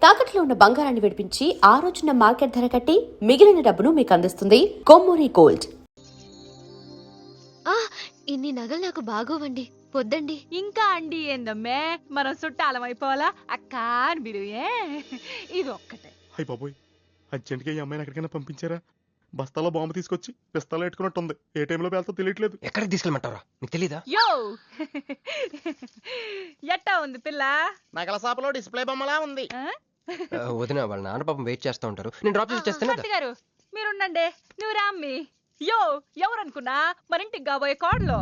తాకట్లో ఉన్న బంగారాన్ని విడిపించి ఆ రోజున మార్కెట్ ధర కట్టి మిగిలిన డబ్బును మీకు అందిస్తుంది కొమ్మూరి గోల్డ్. ఇన్ని నగలు నాకు బాగోవండి, పొద్దండి. ఇంకా అండి ఏందమ్మే, మనం చుట్టాలం అయిపోవాలా అక్క అని బిలువే. ఇది ఒక్కటే. అయ్యి బాబోయ్, అర్జెంట్గా ఈ అమ్మాయిని ఎక్కడికైనా పంపించారా? బస్తాలో బాంబు తీసుకొచ్చి పిస్తాలో పెట్టుకున్నట్టుంది. ఏ టైంలో వెళ్తా తెలియట్లేదు. ఎక్కడికి తీసుకెళ్ళమంటారా? నీకు తెలీదా? యో ఎట్టా ఉంది పిల్ల? నగల షాపులో డిస్ప్లే బొమ్మలా ఉంది. వదిన వాళ్ళ నాన్న పాపం వెయిట్ చేస్తూ ఉంటారు. నేను డ్రాప్ చేసి చేస్తాను. భర్త గారు మీరుండండి, నువ్వు రామ్మి. యో ఎవరనుకున్నా మన ఇంటికి కాబోయే కోడలో.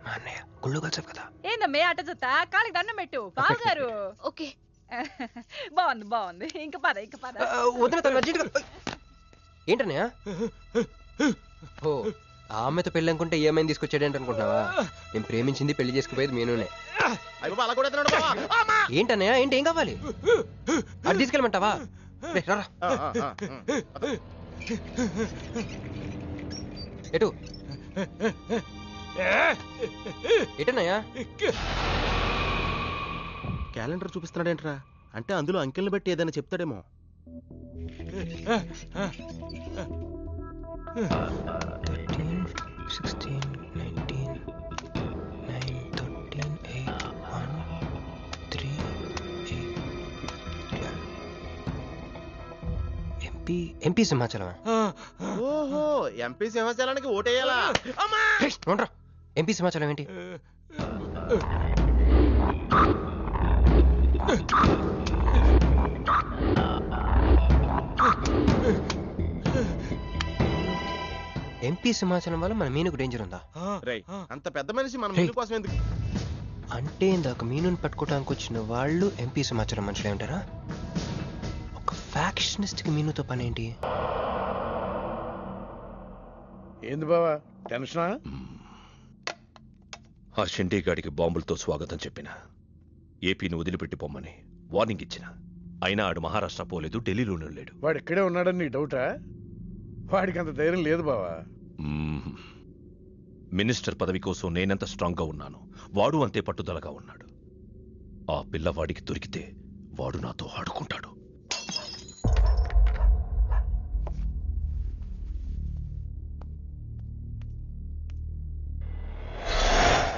మా అన్నయ్య గుళ్ళు కలిసావు కదా. ఏందమ్మే అట్ట చూస్తా, కాలికి దండం పెట్టు బావగారు. ఓకే, బాగుంది బాగుంది, ఇంక పద ఇంక పద. వదిన తను అర్జెంటుగా. ఏంటన్నయ్య? ఓ, ఆ అమ్మాయితో పెళ్ళి అనుకుంటే ఏమైనా తీసుకొచ్చాడేంటి అనుకుంటున్నావా? నేను ప్రేమించింది పెళ్లి చేసుకుపోయేది మీనునే. ఏంటన్నయ్య? ఏంటి, ఏం కావాలి? అది తీసుకెళ్ళమంటావా? రారా. ఎటు ఎటన్నయ్యా? క్యాలెండర్ చూపిస్తున్నాడేంట్రా? అంటే అందులో అంకెల్ని బట్టి ఏదైనా చెప్తాడేమో. ఎంపీ సింహాచలం. ఓహో, ఎంపీ సింహాచలానికి ఓటేయాలా? ఎంపీ సింహాచలం ఏంటి? ఎంపీ సింహాచలం వల్ల మన మీనుకు డేంజర్ ఉందా? అంత పెద్ద మనిషి మన మీను కోసం ఎందుకు? అంటే ఇందాక మీనుని పట్టుకోవడానికి వచ్చిన వాళ్ళు ఎంపీ సింహాచలం మనుషులే ఉంటారా? ఒక ఫ్యాక్షనిస్ట్ కి మీనుతో పని ఏంటి? ఏంది బావా టెన్షనా? ఆ షిండేగాడికి బాంబులతో స్వాగతం చెప్పిన, ఏపీని వదిలిపెట్టి పొమ్మని వార్నింగ్ ఇచ్చిన. అయినా ఆడు మహారాష్ట్ర పోలేదు, ఢిల్లీలోనూ లేడు. వాడు ఇక్కడే ఉన్నాడని నీ డౌటా? వాడికి అంత ధైర్యం లేదు బావా. మినిస్టర్ పదవి కోసం నేనెంత స్ట్రాంగ్గా ఉన్నాను, వాడు అంతే పట్టుదలగా ఉన్నాడు. ఆ పిల్లవాడికి దొరికితే వాడు నాతో ఆడుకుంటాడు.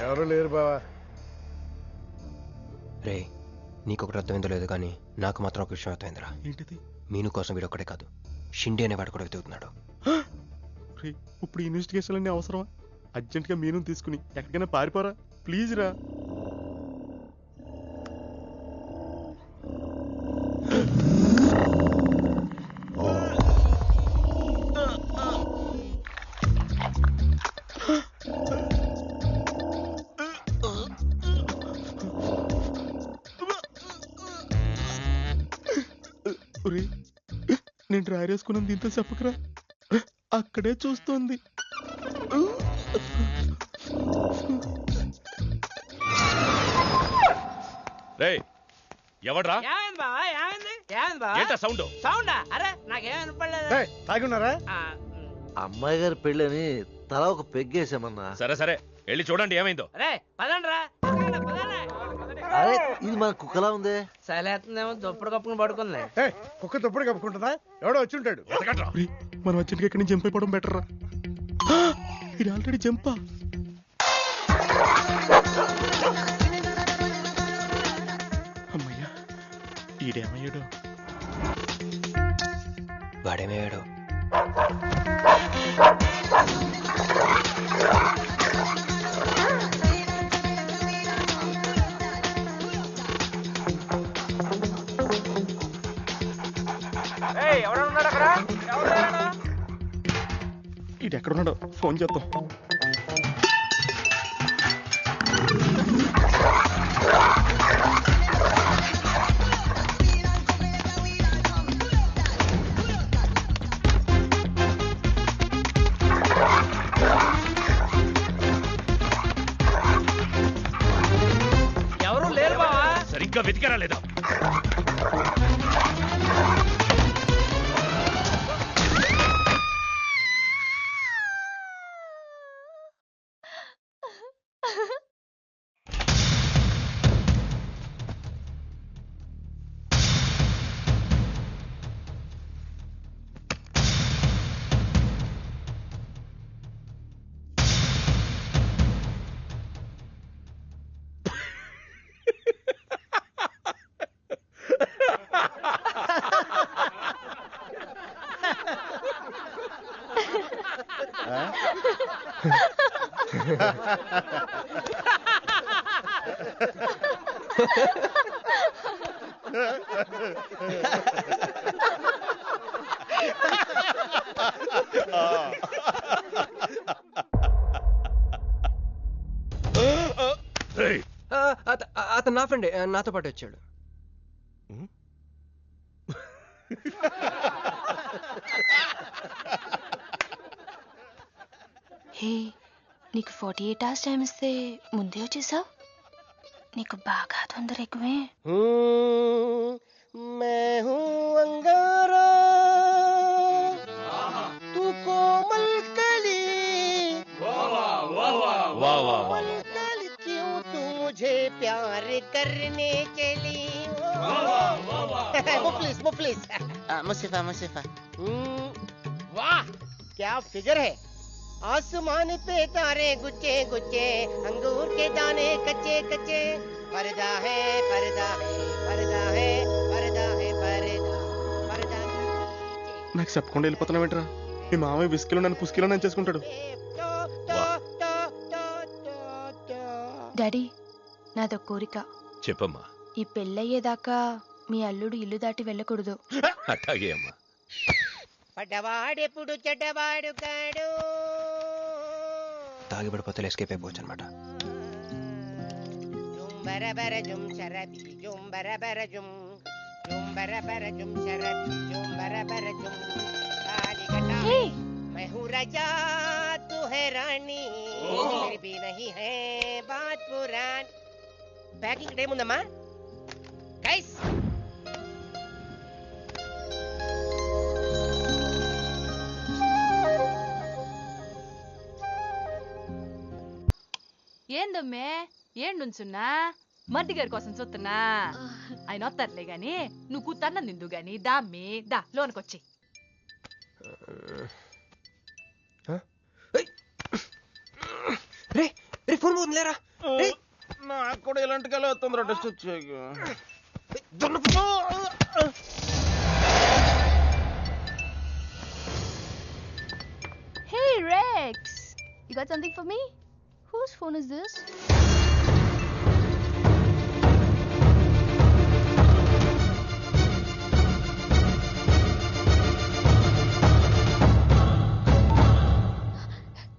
ఎవరు లేరు బావా. రే, నీకొకటి అర్థమైందో లేదు కానీ నాకు మాత్రం ఒక విషయం అర్థమైందిరా. ఏంటిది? మీను కోసం వీడు ఒక్కడే కాదు, షిండే అనేవాడు కూడా వెతుకుతున్నాడు. ఇప్పుడు ఇన్వెస్టిగేషన్ అన్నీ అవసరమా? అర్జెంట్గా మీను తీసుకుని ఎక్కడికైనా పారిపోరా ప్లీజ్ రా. నేను డ్రైర్ వేసుకున్నాను, దీంతో చెప్పకరా. అక్కడే చూస్తోంది. ఎవడ్రా? తాగున్నారా? అమ్మాయి గారి పెళ్ళని తల ఒక పెగ్గేసామన్నా. సరే సరే, వెళ్ళి చూడండి ఏమైందో. అరే, ఇది మన కుక్కలా ఉంది. సలేతుందేమో దుప్పుడు కప్పుకుని పడుకుంది. కుక్క తప్పుడు కప్పుకుంటుందా? ఎవడో వచ్చి ఉంటాడు. మనం అర్జెంట్గా ఇక్కడి నుంచి జంప్ అయిపోవడం బెటర్ రా. ఇది ఆల్రెడీ జంపా. అమ్మయ్యా, ఈడేమయ్యాడు? వాడేమయ్యాడు? ఇది ఎక్కడున్నాడో ఫోన్ చేద్దాం. ఎవరు లేరు బావా. సరిగ్గా వెతికారా లేదా? రేయ్, అతను నా ఫ్రెండే, నాతో పాటు వచ్చాడు. హే, నీకు 48 hours టైం ఇస్తే ముందే వచ్చేసావు. నీకు బాగా తొందర ఎక్కువే. मैं हूँ अंगारा तू कोमल कली कोमल कली क्यों तू मुझे प्यार करने चली मुफलिस मुसीफा वाह क्या फिगर है. आसमान पे तारे गुच्चे गुच्चे अंगूर के दाने कच्चे कच्चे पर्दा है पर्दा है पर्दा है पर्दा है पर्दा पर्दा నాకు చెప్పకుండా వెళ్ళిపోతున్నావేంట్రా? మీ మామయ్య విస్కీలో నన్ను పుస్కీలో నన్ను చేసుకుంటాడు. డాడీ, నాదో కోరిక. చెప్పమ్మా. ఈ పెళ్ళయ్యేదాకా మీ అల్లుడు ఇల్లు దాటి వెళ్ళకూడదు. అట్టాగే అమ్మా. పడ్డవాడెప్పుడు చెడ్డవాడు కాడు. తాగిపడిపోతే ఎస్కేప్ అయిపోవచ్చు అనమాట. జుంబరబర జుం శరబి జుంబరబర జుం జుంబరబర జుం శరబి జుంబరబర జుం కాలికటా मैं हूँ राजा तू है रानी फिर भी नहीं है बात पुरानी. ప్యాకింగ్ టైం ఉందమ్మా గైస్. ఏందమ్మే ఏండుంచున్నా మర్ది గారి కోసం చూస్తున్నా. ఆయన వస్తారులే గాని నువ్వు కూతన్నం నిందు గాని దామ్మి దా లోనకొచ్చి. రే రే ఫోన్ పోతుంది లేరా. నాకు కూడా ఇలాంటి కళ వస్తుంది టెస్ట్ వచ్చాక. Hey Rex, you got something for me? Whose phone is this?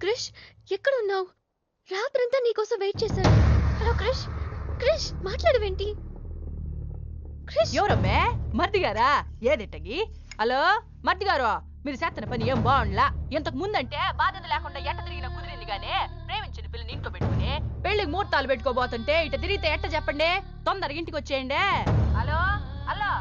Krish, ఎక్కడ ఉన్నావు? రాత్రంతా నీకోసం వెయిట్ చేశాను. హలో క్రిష్, క్రిష్ మాట్లాడవేంటి? క్రిష్, ఎవరమ్మే? మర్ది గారా? ఏదిట్టగి? హలో మర్ది గారు, మీరు చేస్తున్న పని ఏం బాగుండ్లా. ఇంతకు ముందంటే బాధ్యత లేకుండా ఎట్ట తిరిగిన కుదిరింది గానీ ప్రేమించిన పిల్లని ఇంట్లో పెట్టుకుని పెళ్లికి ముహూర్తాలు పెట్టుకోబోతుంటే ఇట తిరిగితే ఎట్ట చెప్పండి? తొందరగా ఇంటికి వచ్చేయండి. Hello hello.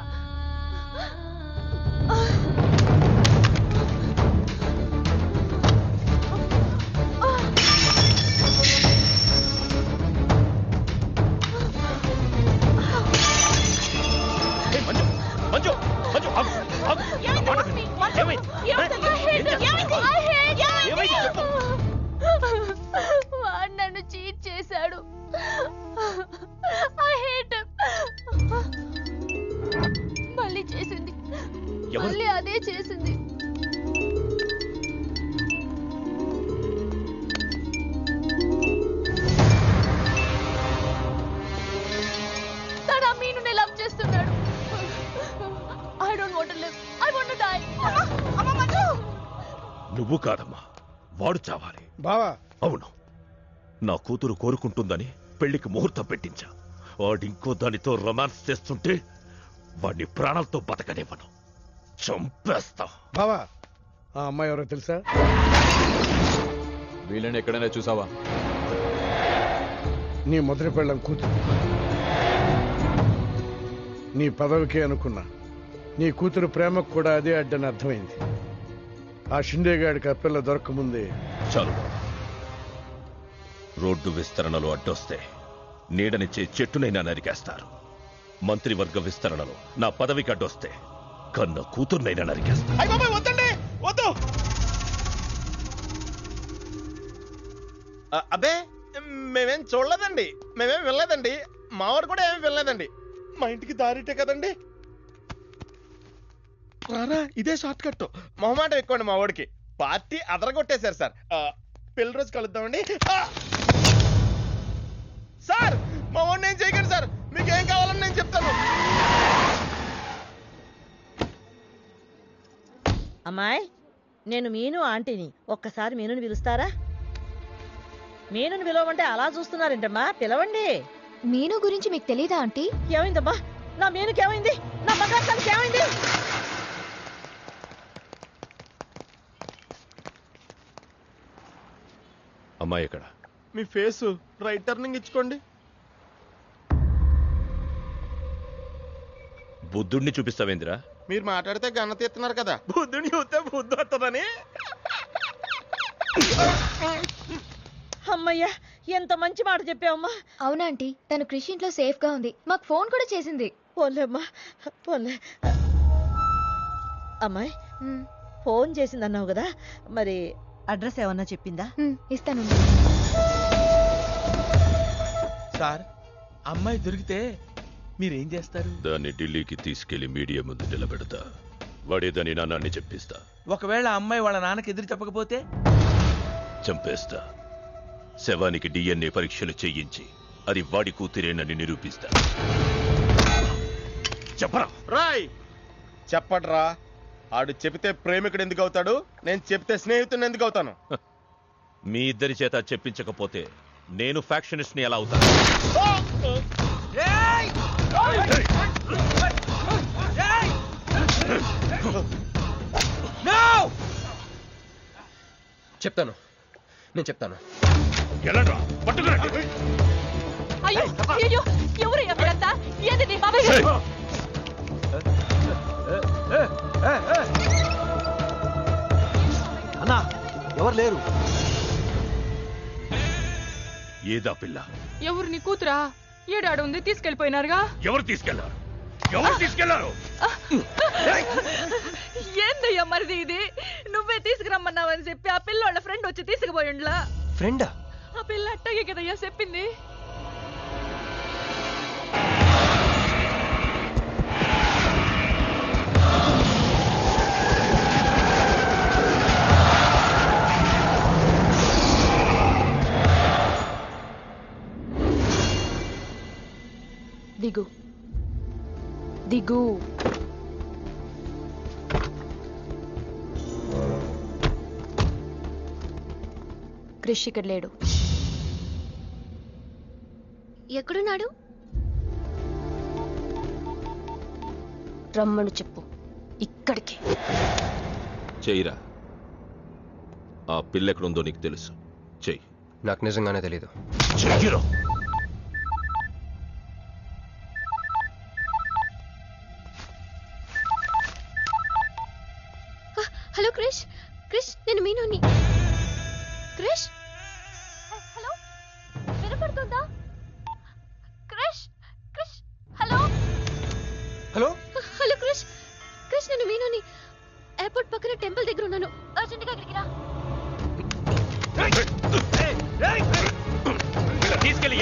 మంజు మంజు ఆగు, ఆగు. నా మాట విను. ఏమైంది? ఏమైంది చెప్పు. వాడు నన్ను చీట్ చేశాడు. I hate him. మళ్ళీ చేసింది, ఎవరు? మళ్ళీ అదే చేసింది. తను మీను లవ్ చేస్తున్నాడు. I don't want to live. I want to die. అమ్మ మంజు. నువ్వు కాదమ్మా, వాడు చావాలి. బావా, అవును, నా కూతురు కోరుకుంటుందని పెళ్లికి ముహూర్తం పెట్టించా. వాడింకో దానితో రొమాన్స్ చేస్తుంటే వాడిని ప్రాణాలతో బతకనివ్వను, చంపేస్తా. బావా, ఆ అమ్మాయి ఎవరో తెలుసా? వీళ్ళని ఎక్కడైనా చూసావా? నీ మొదటి పెళ్ళం కూతురు. నీ పదవికే అనుకున్నా, నీ కూతురు ప్రేమకు కూడా అదే అడ్డని అర్థమైంది. ఆ షిండేగాడికి ఆ పిల్ల దొరకముందే. చాలు బాబు. రోడ్డు విస్తరణలో అడ్డొస్తే నీడనిచ్చే చెట్టునైనా నరికేస్తారు. మంత్రివర్గ విస్తరణలో నా పదవికి అడ్డొస్తే కన్న కూతుర్నైనా నరికేస్తారు. వద్దండి, వద్దు. అబ్బే, మేమేం చూడలేదండి, మేమేం వెళ్ళలేదండి. మావాడు కూడా ఏమీ వెళ్ళలేదండి. మా ఇంటికి దారిటే కదండి. రారా, ఇదే షార్ట్ కట్. మొహమాట ఎక్కువండి మా వాడికి. పార్టీ అదరగొట్టేశారు సార్. పెళ్లి రోజు కలుద్దామండి. సార్ మా వాడిని ఏం చేయకండి సార్, మీకు ఏం కావాలని నేను చెప్తాను. అమ్మాయి, నేను మీను ఆంటీని. ఒక్కసారి మీనుని పిలుస్తారా? మీనుని పిలవమంటే అలా చూస్తున్నారేంటమ్మా? పిలవండి. మీను గురించి మీకు తెలీదా ఆంటీ? ఏమైందమ్మా? నా మీనుకి ఏమైంది? నా బంగారు ఏమైంది? అమ్మాయి ఎక్కడ? మీ ఫేస్ రైట్ టర్నింగ్ ఇచ్చుకోండి. బుద్ధుడిని చూపిస్తావేందిరా? మీరు మాట్లాడితే గన్న తీస్తున్నారు కదా, బుద్ధుని చూస్తే బుద్ధి వస్తుందని. అమ్మయ్యా, ఎంత మంచి మాట చెప్పావమ్మా. అవునాంటీ, తను కృషి ఇంట్లో సేఫ్ గా ఉంది. మాకు ఫోన్ కూడా చేసింది. పోలేమ్మా, పోలే. అమ్మాయి, ఫోన్ చేసిందన్నావు కదా, మరి అడ్రస్ ఏమన్నా చెప్పిందా? ఇస్తాను. సార్, అమ్మాయి దొరికితే మీరేం చేస్తారు? దాన్ని ఢిల్లీకి తీసుకెళ్లి మీడియా ముందు నిలబెడతా. వాడేదని నాన్నని చెప్పిస్తా. ఒకవేళ అమ్మాయి వాళ్ళ నాన్నకి ఎదురు చెప్పకపోతే చంపేస్తా. శవానికి DNA పరీక్షలు చేయించి అది వాడి కూతురేనని నిరూపిస్తా. చెప్పరా? రాయ్ చెప్పడ్రా. ఆడు చెబితే ప్రేమికుడు ఎందుకు అవుతాడు, నేను చెప్తే స్నేహితుడు ఎందుకు అవుతాను? మీ ఇద్దరి చేత చెప్పించకపోతే నేను ఫ్యాక్షనిస్ట్ ని ఎలా అవుతాను? చెప్తాను, నేను చెప్తాను. అయ్యో అయ్యో, ఎవరయ్యా మీరంతా? ఏది బాబాయ్? అన్నా, ఎవరు లేరు. ఏదా పిల్ల? ఎవరు నీ కూతురా? ఏడాడు ఉంది, తీసుకెళ్లిపోయినారుగా. ఎవరు తీసుకెళ్లారు? ఎవరు తీసుకెళ్లారు? ఏందయ్యా మరిది ఇది? నువ్వే తీసుకురమ్మన్నావని చెప్పి ఆ పిల్లోళ్ళ ఫ్రెండ్ వచ్చి తీసుకుపోయిండ్లా. ఫ్రెండా? ఆ పిల్ల అట్టగే కదయ్యా చెప్పింది. దిగు దిగు. క్రిష్ ఇక్కడ లేడు. ఎక్కడున్నాడు? రమ్మను చెప్పు ఇక్కడికి. చెయ్యిరా. ఆ పిల్ల ఎక్కడుందో నీకు తెలుసు. చెయ్యి. నాకు నిజంగానే తెలీదు. చెయ్యిరా. హలో క్రిష్, క్రిష్ నేను మీనుని. క్రిష్, హలో, వినపడుతుందా? Krish, Krish, hello hello hello Krish, Krish నేను మీనుని. ఎయిర్పోర్ట్ పక్కన టెంపుల్ దగ్గర ఉన్నాను. అర్జెంట్గా అక్కడికి రా. తీసుకెళ్ళి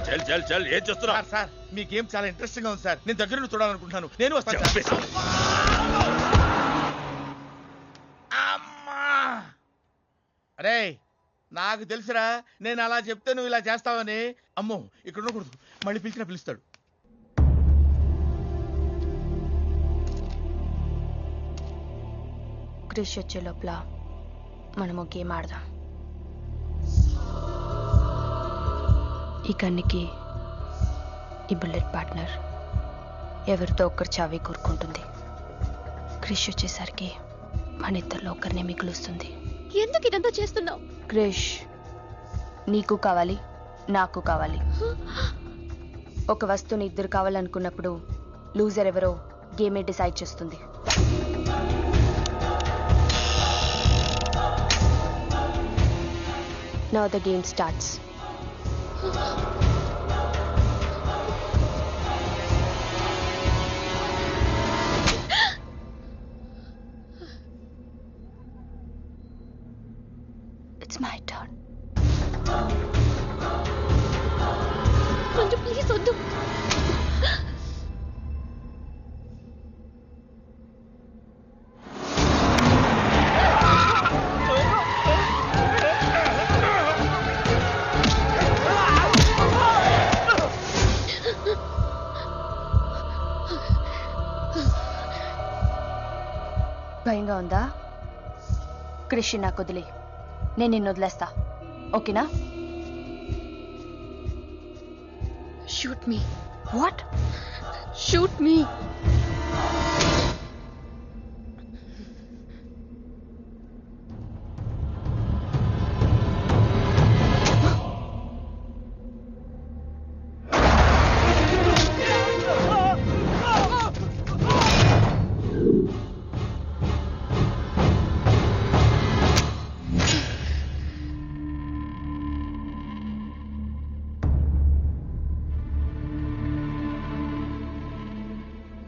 చల్ చల్ చల్. ఏం చేస్తున్నా? సార్, మీ గేమ్ చాలా ఇంట్రెస్టింగ్ గా ఉంది సార్. నేను దగ్గర నుండి చూడాలనుకుంటున్నాను. నేను వస్తాను. అమ్మా, అరే నాకు తెలుసురా, నేను అలా చెప్తే నువ్వు ఇలా చేస్తావని. అమ్మో, ఇక్కడ ఉండకూడదు. మళ్ళీ పిలిచినా పిలుస్తాడు. క్రిష్ వచ్చే లోపల మనము గేమ్ ఆడదాం. ఈ కన్నికి ఈ బుల్లెట్ పార్ట్నర్ ఎవరితో ఒక్కరు చావే కోరుకుంటుంది. క్రిష్ వచ్చేసరికి మన ఇద్దరిలో ఒకరినే మిగులుస్తుంది. ఎందుకు ఇదంతా చేస్తున్నావు? క్రిష్ నీకు కావాలి, నాకు కావాలి. ఒక వస్తువుని ఇద్దరు కావాలనుకున్నప్పుడు లూజర్ ఎవరో గేమే డిసైడ్ చేస్తుంది. Now the game starts. It's my turn. కొంచెం ప్లీజ్ వద్దు. భయంగా ఉందా? క్రిష్ నాకు వదిలే, నేను నిన్ను వదిలేస్తా, ఓకేనా? Shoot me. What? Shoot me.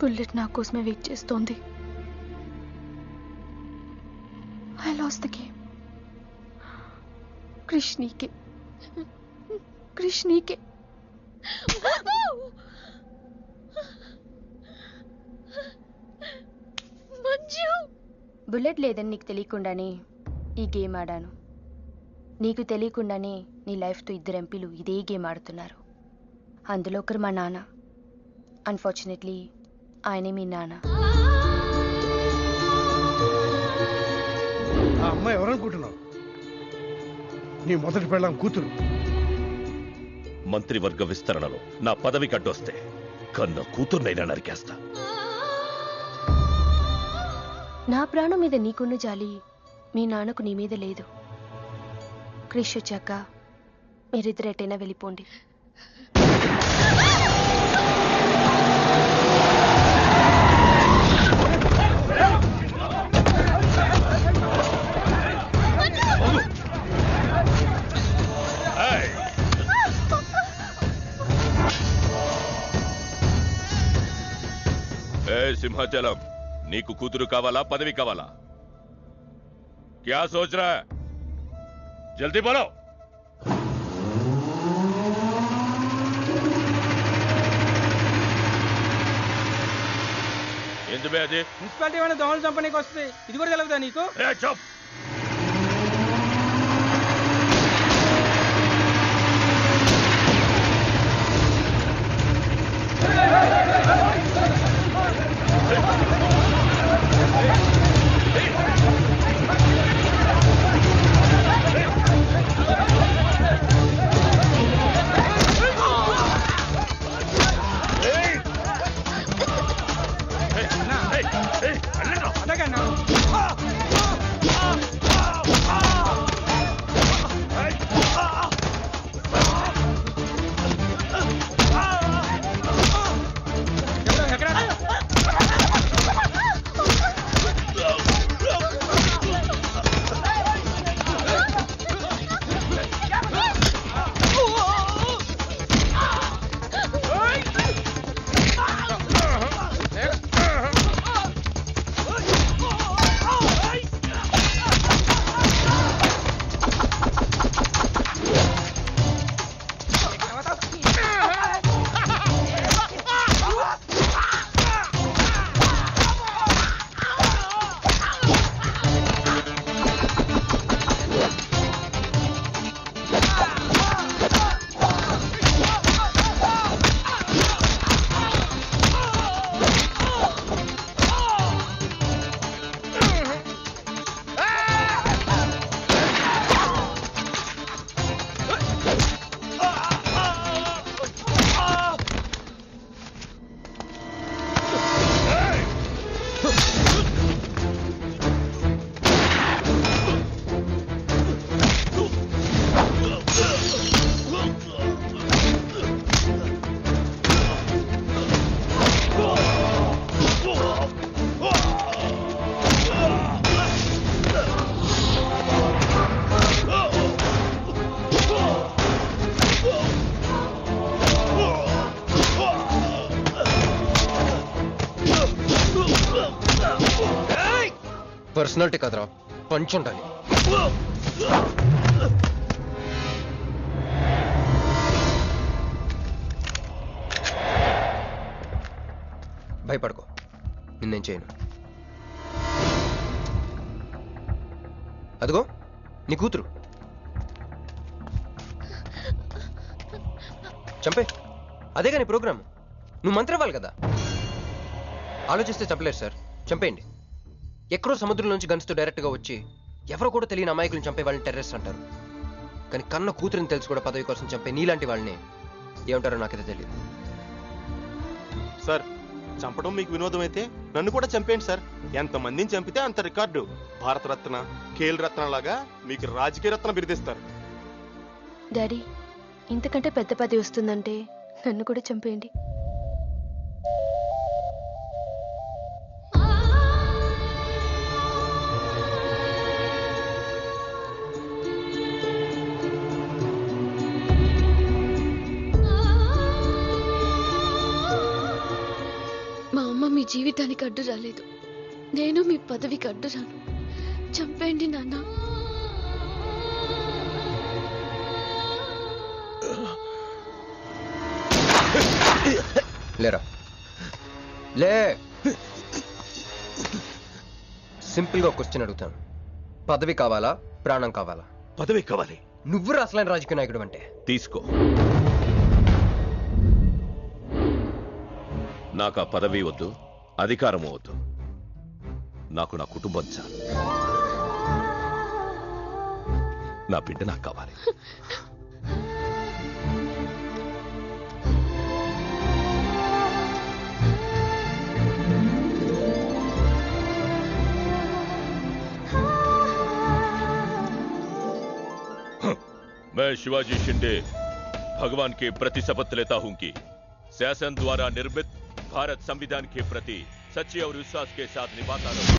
Bullet నా కోసమే వెయిట్ చేస్తోంది. I lost the game. Krish నీకే, క్రిష్ నీకే. బుల్లెట్ లేదని నీకు తెలియకుండానే ఈ గేమ్ ఆడాను. నీకు తెలియకుండానే నీ లైఫ్తో 2 ఎంపీలు ఇదే గేమ్ ఆడుతున్నారు. అందులో ఒకరు మా నాన్న. అన్ఫార్చునేట్లీ ఆయనే మీ నాన్న. ఆ అమ్మాయి ఎవరనుకుంటున్నావు? నీ మొదటి పెళ్ళాం కూతురు. మంత్రివర్గ విస్తరణలో నా పదవికి అడ్డొస్తే కన్న కూతుర్నైనా నరికేస్తా. నా ప్రాణం మీద నీకున్న జాలి మీ నాన్నకు నీ మీద లేదు. క్రిష్ వచ్చాక మీరిద్దరు ఎటైనా వెళ్ళిపోండి. సింహాచలం, నీకు కూతురు కావాలా, పదవి కావాలా? క్యా సోచ్ రా? జల్దీ బోలో. ఎందుకు అది? మున్సిపాలిటీ ఏమైనా దోమలు చంపనీకి వస్తుంది, ఇది కూడా తెలుగుతా నీకు? చప్. పర్సనాలిటీ కదరా, పంచ్ ఉండాలి. భయపడుకో, నిన్నేం చేయను. అదిగో నీ కూతురు, చంపే. అదేగా నీ ప్రోగ్రామ్. నువ్వు మంత్రి అవ్వాలి కదా. ఆలోచిస్తే చంపలేరు సార్, చంపేయండి. ఎక్కడో సముద్రం నుంచి గన్స్తో డైరెక్ట్గా వచ్చి ఎవరో కూడా తెలియని అమాయకులను చంపే వాళ్ళని టెర్రరిస్ట్ అంటారు. కానీ కన్న కూతురిని తెలిసి కూడా పదవి కోసం చంపే నీలాంటి వాళ్ళని ఏమంటారో నాకైతే తెలియదు. సార్ చంపడం మీకు వినోదం అయితే నన్ను కూడా చంపేయండి సార్. ఎంతమందిని చంపితే అంత రికార్డు. భారతరత్న, ఖేల్ రత్న లాగా మీకు రాజకీయ రత్న బిరుదిస్తారు. డాడీ, ఇంతకంటే పెద్ద పదవి వస్తుందంటే నన్ను కూడా చంపేయండి. మా అమ్మ మీ జీవితానికి అడ్డు రాలేదు, నేను మీ పదవికి అడ్డు రాను. చంపేయండి నాన్న. లేరా లే. సింపుల్గా ఒక క్వశ్చన్ అడుగుతాను. పదవి కావాలా, ప్రాణం కావాలా? పదవి కావాలి. నువ్వు అసలైన రాజకీయ నాయకుడు అంటే తీసుకో. నాకు ఆ పదవి వద్దు, అధికారము వద్దు. నాకు నా కుటుంబం చాలు. నా బిడ్డ నాకు కావాలి. मैं शिवाजी शिंदे भगवान के प्रति शपथ लेता हूं कि शासन द्वारा निर्मित भारत संविधान के प्रति सच्चे और विश्वास के साथ निभाता रहूं।